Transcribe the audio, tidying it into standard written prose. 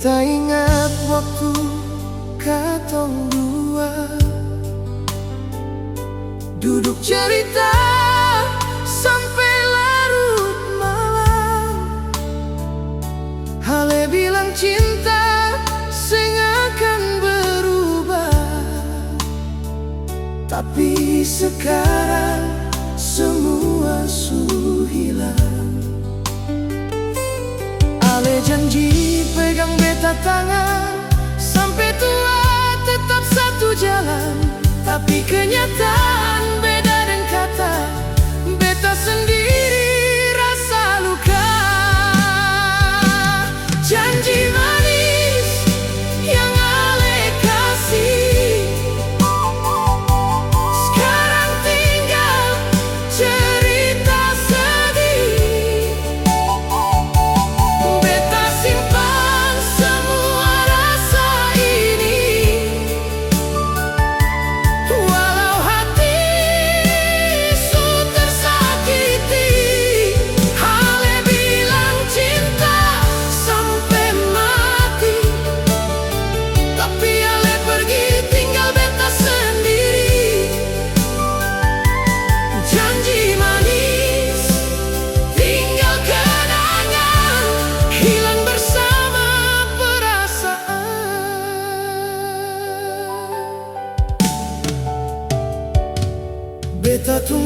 Beta ingat waktu katong dua duduk cerita sampai larut malam. Hale bilang cinta sing akan berubah, tapi sekarang semua su hilang. Ale janji pegang beta tangan sampai tua tetap satu jalan, tapi kenyataan beda dan kata. Beta sendiri rasa luka. Janji manis yang ale kasih sekarang tinggal cerita sedih. Beta simpan semua rasa ini, walau hati su tersakiti. Ale bilang cinta sampai mati, tapi ale pergi tinggal beta sendiri. Janji manis tinggal kenangan, hilang bersama perasaan. Beta tunggu